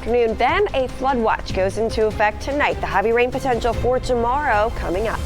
Afternoon, then a flood watch goes into effect tonight. The heavy rain potential for tomorrow coming up.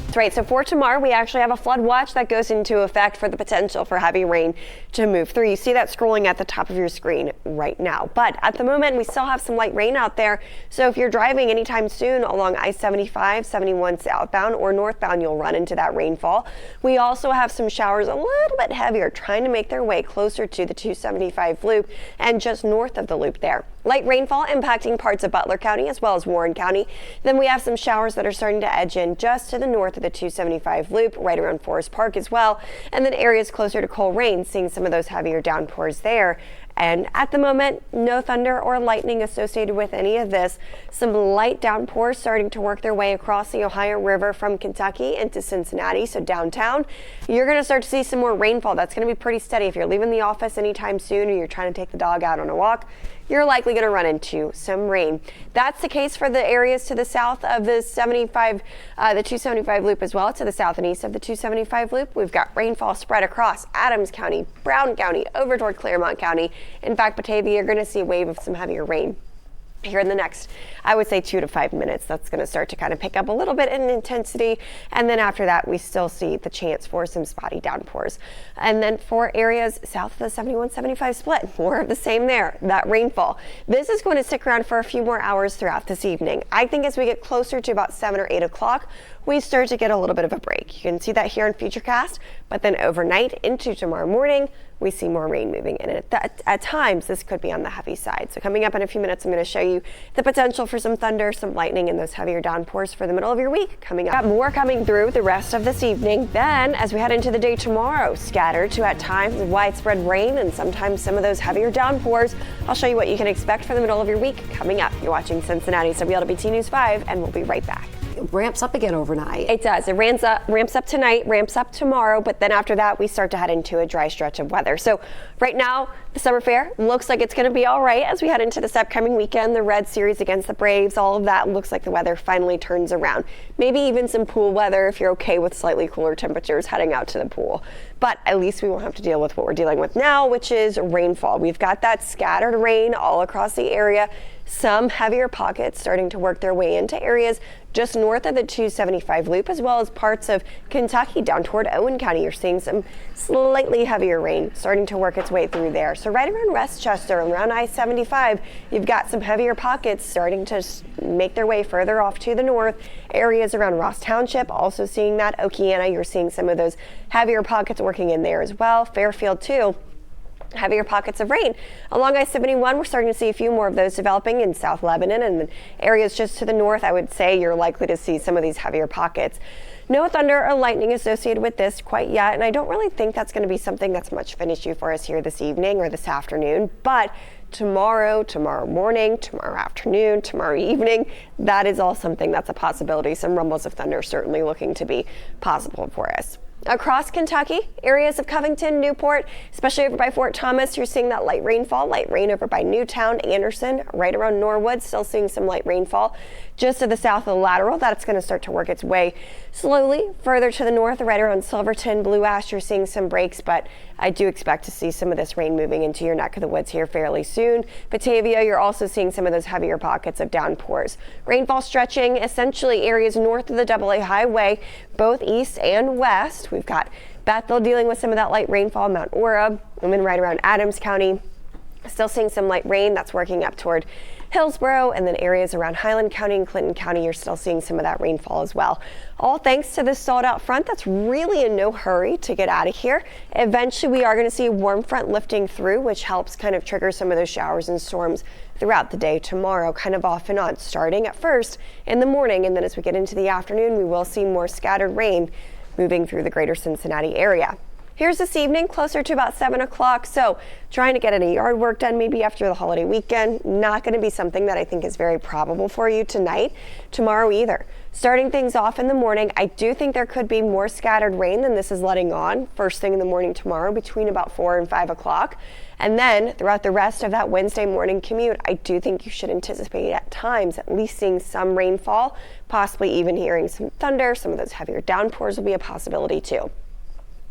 That's right, so for tomorrow we actually have a flood watch that goes into effect for the potential for heavy rain to move through. You see that scrolling at the top of your screen right now. But at the moment we still have some light rain out there. So if you're driving anytime soon along I-75, 71 southbound or northbound, you'll run into that rainfall. We also have some showers a little bit heavier trying to make their way closer to the 275 loop and just north of the loop there. Light rainfall impacting parts of Butler County as well as Warren County. Then we have some showers that are starting to edge in just to the north of the 275 loop, right around Forest Park as well. And then areas closer to Coleraine, seeing some of those heavier downpours there. And at the moment, no thunder or lightning associated with any of this. Some light downpours starting to work their way across the Ohio River from Kentucky into Cincinnati, so downtown. You're going to start to see some more rainfall. That's going to be pretty steady. If you're leaving the office anytime soon or you're trying to take the dog out on a walk, you're likely going to run into some rain. That's the case for the areas to the south of the 275 loop as well, to the south and east of the 275 loop. We've got rainfall spread across Adams County, Brown County, over toward Claremont County. In fact, Batavia, you're going to see a wave of some heavier rain here in the next, I would say, 2 to 5 minutes. That's going to start to kind of pick up a little bit in intensity. And then after that, we still see the chance for some spotty downpours. And then for areas south of the 71-75 split, more of the same there, that rainfall. This is going to stick around for a few more hours throughout this evening. I think as we get closer to about 7 or 8 o'clock, we start to get a little bit of a break. You can see that here in Futurecast, but then overnight into tomorrow morning, we see more rain moving in. And at times, this could be on the heavy side. So coming up in a few minutes, I'm going to show you the potential for some thunder, some lightning, and those heavier downpours for the middle of your week coming up. Got more coming through the rest of this evening. Then, as we head into the day tomorrow, scattered to at times widespread rain and sometimes some of those heavier downpours. I'll show you what you can expect for the middle of your week coming up. You're watching Cincinnati's WLWT News 5, and we'll be right back. It ramps up again overnight. It does. It ramps up tonight, ramps up tomorrow, but then after that we start to head into a dry stretch of weather. So right now the summer fair looks like it's going to be all right as we head into this upcoming weekend. The Red Series against the Braves, all of that looks like the weather finally turns around. Maybe even some pool weather if you're okay with slightly cooler temperatures heading out to the pool. But at least we won't have to deal with what we're dealing with now, which is rainfall. We've got that scattered rain all across the area. Some heavier pockets starting to work their way into areas just north of the 275 loop, as well as parts of Kentucky down toward Owen County. You're seeing some slightly heavier rain starting to work its way through there. So right around Westchester, around I-75, you've got some heavier pockets starting to make their way further off to the north. Areas around Ross Township, also seeing that. Okeana, you're seeing some of those heavier pockets working in there as well. Fairfield too. Heavier pockets of rain. Along I-71, we're starting to see a few more of those developing in South Lebanon and areas just to the north. I would say you're likely to see some of these heavier pockets. No thunder or lightning associated with this quite yet, and I don't really think that's going to be something that's much of an issue for us here this evening or this afternoon. But tomorrow morning, tomorrow afternoon, tomorrow evening, that is all something that's a possibility. Some rumbles of thunder certainly looking to be possible for us. Across Kentucky, areas of Covington, Newport, especially over by Fort Thomas, you're seeing that light rainfall. Light rain over by Newtown, Anderson, right around Norwood, still seeing some light rainfall. Just to the south of the lateral, that's going to start to work its way slowly further to the north, right around Silverton, Blue Ash, you're seeing some breaks, but I do expect to see some of this rain moving into your neck of the woods here fairly soon. Batavia, you're also seeing some of those heavier pockets of downpours. Rainfall stretching essentially areas north of the AA highway, both east and west. We've got Bethel dealing with some of that light rainfall, Mount Orab, and then right around Adams County. Still seeing some light rain that's working up toward Hillsborough, and then areas around Highland County and Clinton County, you're still seeing some of that rainfall as well. All thanks to this stalled out front that's really in no hurry to get out of here. Eventually we are going to see a warm front lifting through, which helps kind of trigger some of those showers and storms throughout the day tomorrow, kind of off and on, starting at first in the morning, and then as we get into the afternoon, we will see more scattered rain moving through the greater Cincinnati area. Here's this evening, closer to about 7 o'clock. So trying to get any yard work done maybe after the holiday weekend, not going to be something that I think is very probable for you tonight, tomorrow either. Starting things off in the morning, I do think there could be more scattered rain than this is letting on first thing in the morning tomorrow between about 4 and 5 o'clock. And then throughout the rest of that Wednesday morning commute, I do think you should anticipate at times at least seeing some rainfall, possibly even hearing some thunder. Some of those heavier downpours will be a possibility too.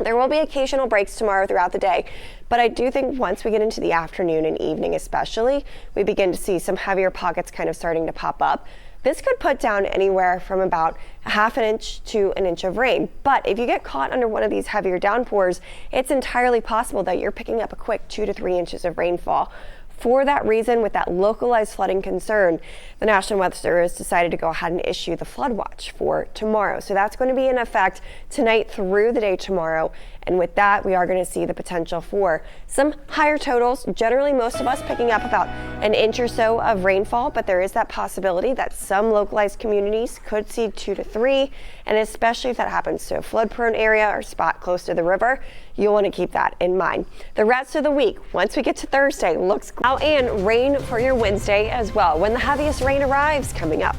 There will be occasional breaks tomorrow throughout the day, but I do think once we get into the afternoon and evening especially, we begin to see some heavier pockets kind of starting to pop up. This could put down anywhere from about a half an inch to an inch of rain. But if you get caught under one of these heavier downpours, it's entirely possible that you're picking up a quick 2 to 3 inches of rainfall. For that reason, with that localized flooding concern, the National Weather Service decided to go ahead and issue the flood watch for tomorrow. So that's going to be in effect tonight through the day tomorrow. And with that, we are going to see the potential for some higher totals. Generally, most of us picking up about an inch or so of rainfall, but there is that possibility that some localized communities could see 2 to 3. And especially if that happens to a flood-prone area or spot close to the river, you'll want to keep that in mind. The rest of the week, once we get to Thursday, looks out, and rain for your Wednesday as well, when the heaviest rain arrives coming up.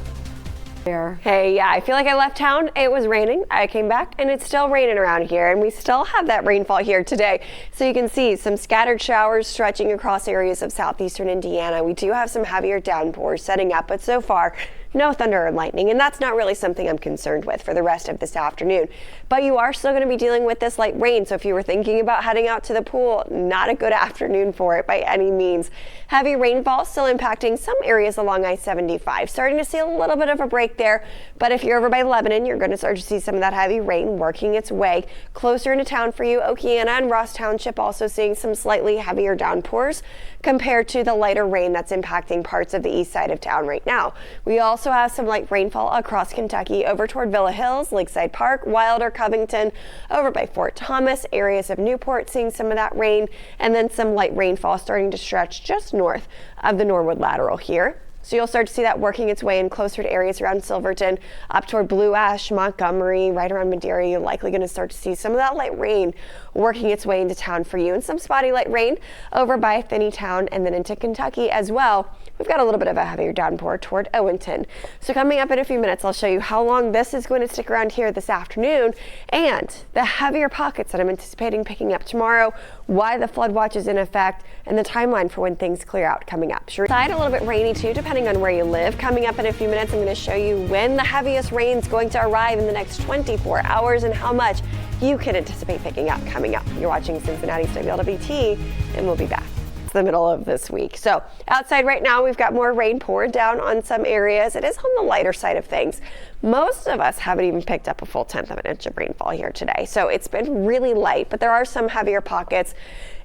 Hey, yeah, I feel like I left town. It was raining. I came back and it's still raining around here, and we still have that rainfall here today. So you can see some scattered showers stretching across areas of southeastern Indiana. We do have some heavier downpours setting up, but so far, no thunder or lightning, and that's not really something I'm concerned with for the rest of this afternoon. But you are still going to be dealing with this light rain, so if you were thinking about heading out to the pool, not a good afternoon for it by any means. Heavy rainfall still impacting some areas along I-75. Starting to see a little bit of a break there, but if you're over by Lebanon, you're going to start to see some of that heavy rain working its way closer into town for you. Okeana and Ross Township also seeing some slightly heavier downpours compared to the lighter rain that's impacting parts of the east side of town right now. We also have some light rainfall across Kentucky over toward Villa Hills, Lakeside Park, Wilder, Covington, over by Fort Thomas, areas of Newport seeing some of that rain, and then some light rainfall starting to stretch just north of the Norwood Lateral here. So you'll start to see that working its way in closer to areas around Silverton, up toward Blue Ash, Montgomery, right around Madeira. You're likely going to start to see some of that light rain working its way into town for you, and some spotty light rain over by Finneytown and then into Kentucky as well. We've got a little bit of a heavier downpour toward Owenton. So coming up in a few minutes, I'll show you how long this is going to stick around here this afternoon and the heavier pockets that I'm anticipating picking up tomorrow, why the flood watch is in effect, and the timeline for when things clear out coming up. Side a little bit rainy too, depending on where you live. Coming up in a few minutes, I'm going to show you when the heaviest rain is going to arrive in the next 24 hours and how much you can anticipate picking up coming up. You're watching Cincinnati's WLWT, and we'll be back. It's the middle of this week. So outside right now, we've got more rain pouring down on some areas. It is on the lighter side of things. Most of us haven't even picked up a full 1/10 of an inch of rainfall here today. So it's been really light, but there are some heavier pockets.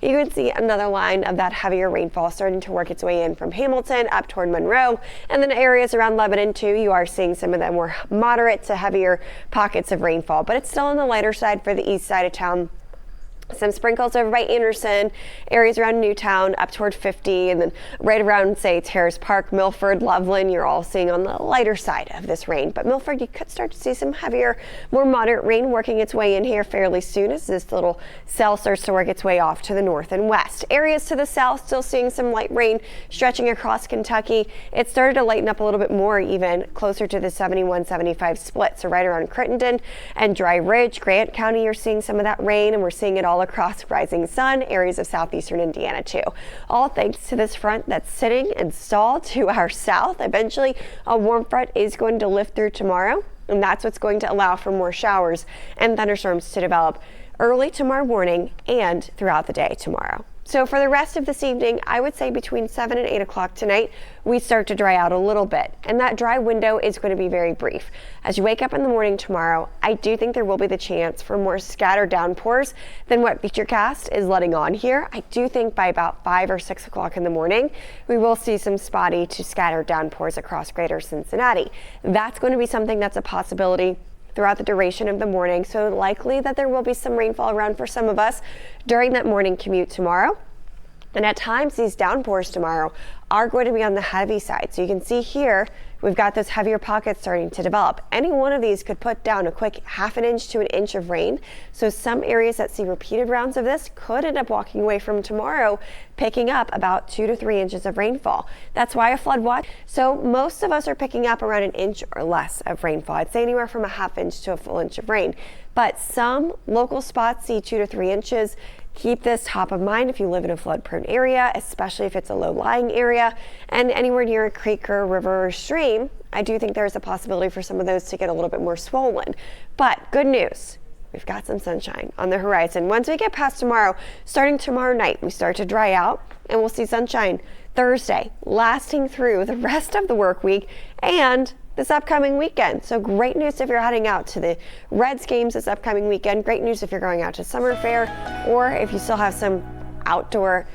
You can see another line of that heavier rainfall starting to work its way in from Hamilton up toward Monroe, and then areas around Lebanon too. You are seeing some of the more moderate to heavier pockets of rainfall, but it's still on the lighter side for the east side of town. Some sprinkles over by Anderson, areas around Newtown up toward 50, and then right around, say, Terrace Park, Milford, Loveland, you're all seeing on the lighter side of this rain. But Milford, you could start to see some heavier, more moderate rain working its way in here fairly soon as this little cell starts to work its way off to the north and west. Areas to the south still seeing some light rain stretching across Kentucky. It started to lighten up a little bit more even closer to the 71-75 split. So right around Crittenden and Dry Ridge, Grant County, you're seeing some of that rain, and we're seeing it all across Rising Sun, areas of southeastern Indiana too. All thanks to this front that's sitting installed to our south. Eventually, a warm front is going to lift through tomorrow, and that's what's going to allow for more showers and thunderstorms to develop early tomorrow morning and throughout the day tomorrow. So for the rest of this evening, I would say between 7 and 8 o'clock tonight, we start to dry out a little bit. And that dry window is going to be very brief. As you wake up in the morning tomorrow, I do think there will be the chance for more scattered downpours than what Futurecast is letting on here. I do think by about 5 or 6 o'clock in the morning, we will see some spotty to scattered downpours across greater Cincinnati. That's going to be something that's a possibility throughout the duration of the morning, so likely that there will be some rainfall around for some of us during that morning commute tomorrow. And at times, these downpours tomorrow are going to be on the heavy side. So you can see here, we've got those heavier pockets starting to develop. Any one of these could put down a quick half an inch to an inch of rain. So some areas that see repeated rounds of this could end up walking away from tomorrow, picking up about 2 to 3 inches of rainfall. That's why a flood watch. So most of us are picking up around an inch or less of rainfall. I'd say anywhere from a half inch to a full inch of rain. But some local spots see 2 to 3 inches. Keep this top of mind if you live in a flood-prone area, especially if it's a low-lying area and anywhere near a creek or a river or stream. I do think there's a possibility for some of those to get a little bit more swollen. But good news, we've got some sunshine on the horizon. Once we get past tomorrow, starting tomorrow night, we start to dry out and we'll see sunshine Thursday, lasting through the rest of the work week and this upcoming weekend. So great news if you're heading out to the Reds games this upcoming weekend. Great news if you're going out to Summer Fair or if you still have some outdoor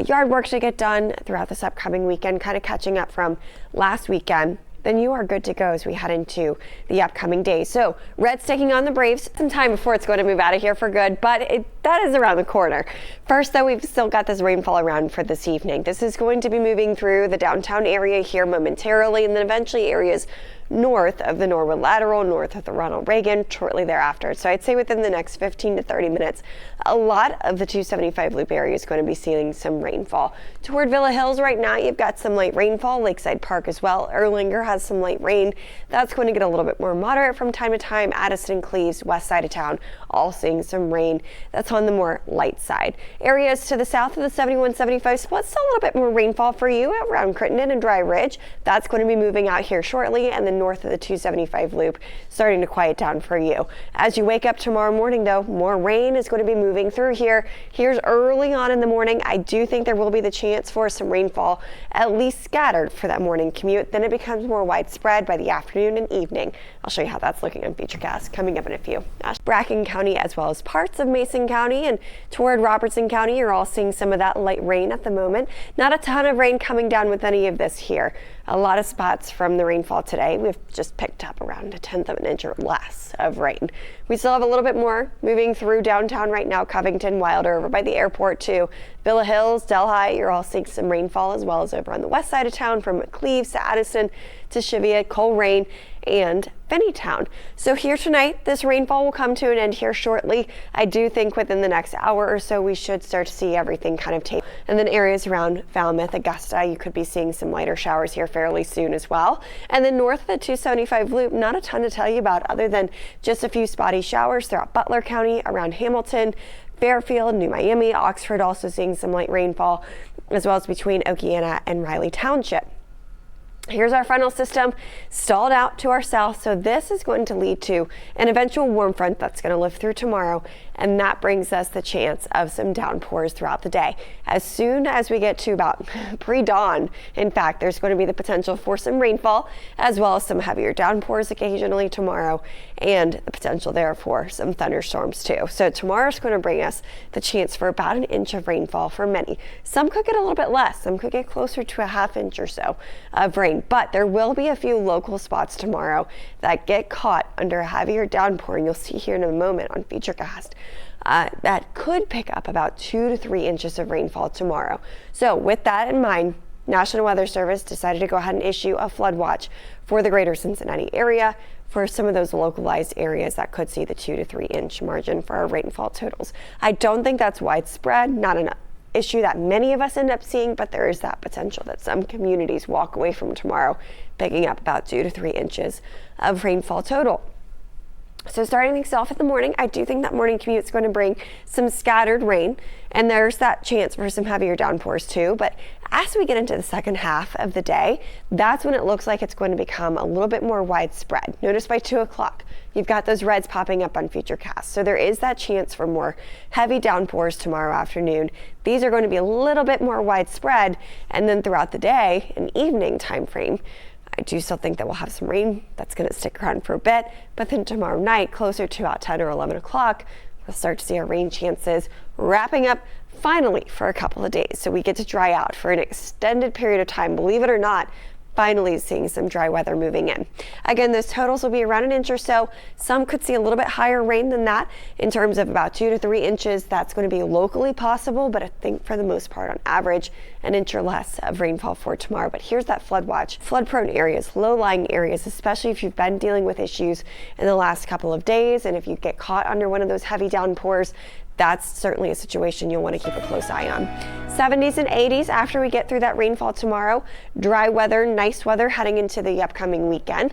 yard work to get done throughout this upcoming weekend, kind of catching up from last weekend. Then you are good to go as we head into the upcoming days. So Reds taking on the Braves. Some time before it's going to move out of here for good, but that is around the corner. First, though, we've still got this rainfall around for this evening. This is going to be moving through the downtown area here momentarily, and then eventually areas north of the Norwood Lateral, north of the Ronald Reagan, shortly thereafter. So I'd say within the next 15 to 30 minutes, a lot of the 275 loop area is going to be seeing some rainfall. Toward Villa Hills right now, you've got some light rainfall. Lakeside Park as well. Erlanger has some light rain. That's going to get a little bit more moderate from time to time. Addison, Cleves, west side of town, all seeing some rain. That's on the more light side. Areas to the south of the 71-75 split, still a little bit more rainfall for you around Crittenden and Dry Ridge. That's going to be moving out here shortly, and then north of the 275 loop starting to quiet down for you. As you wake up tomorrow morning, though, more rain is going to be moving through here. Here's early on in the morning. I do think there will be the chance for some rainfall, at least scattered for that morning commute. Then it becomes more widespread by the afternoon and evening. I'll show you how that's looking on Futurecast coming up in a few. Bracken County as well as parts of Mason County and toward Robertson County, you're all seeing some of that light rain at the moment. Not a ton of rain coming down with any of this here. A lot of spots from the rainfall today. We've just picked up around 1/10 of an inch or less of rain. We still have a little bit more moving through downtown right now. Covington, Wilder, over by the airport too. Villa Hills, Delhi, you're all seeing some rainfall as well as over on the west side of town from Cleves to Addison to Cheviot, Coleraine, and Finneytown. So here tonight, this rainfall will come to an end here shortly. I do think within the next hour or so, we should start to see everything kind of take. And then areas around Falmouth, Augusta, you could be seeing some lighter showers here fairly soon as well. And then north of the 275 loop, not a ton to tell you about other than just a few spotty showers throughout Butler County, around Hamilton, Fairfield, New Miami, Oxford also seeing some light rainfall, as well as between Okeana and Riley Township. Here's our frontal system stalled out to our south, so this is going to lead to an eventual warm front that's going to lift through tomorrow, and that brings us the chance of some downpours throughout the day. As soon as we get to about pre-dawn, in fact, there's going to be the potential for some rainfall, as well as some heavier downpours occasionally tomorrow, and the potential there for some thunderstorms too. So tomorrow's going to bring us the chance for about 1 inch of rainfall for many. Some could get a little bit less, some could get closer to a 1/2 inch or so of rain. But there will be a few local spots tomorrow that get caught under a heavier downpour, and you'll see here in a moment on Futurecast that could pick up about 2 to 3 inches of rainfall tomorrow. So with that in mind, National Weather Service decided to go ahead and issue a flood watch for the greater Cincinnati area for some of those localized areas that could see the 2 to 3 inch margin for our rainfall totals. I don't think that's widespread, not enough issue that many of us end up seeing, but there is that potential that some communities walk away from tomorrow picking up about 2 to 3 inches of rainfall total. So starting things off in the morning, I do think that morning commute is going to bring some scattered rain, and there's that chance for some heavier downpours too. But as we get into the second half of the day, that's when it looks like it's going to become a little bit more widespread. Notice by 2 o'clock, you've got those reds popping up on Futurecast. So there is that chance for more heavy downpours tomorrow afternoon. These are going to be a little bit more widespread, and then throughout the day, an evening time frame, I do still think that we'll have some rain that's going to stick around for a bit, but then tomorrow night, closer to about 10 or 11 o'clock, we'll start to see our rain chances wrapping up finally for a couple of days. So we get to dry out for an extended period of time, believe it or not. Finally seeing some dry weather moving in. Again, those totals will be around 1 inch or so. Some could see a little bit higher rain than that in terms of about 2 to 3 inches. That's going to be locally possible, but I think for the most part on average 1 inch or less of rainfall for tomorrow. But here's that flood watch. Flood prone areas, low-lying areas, especially if you've been dealing with issues in the last couple of days, and if you get caught under one of those heavy downpours, that's certainly a situation you'll want to keep a close eye on. 70s and 80s after we get through that rainfall tomorrow. Dry weather, nice weather heading into the upcoming weekend.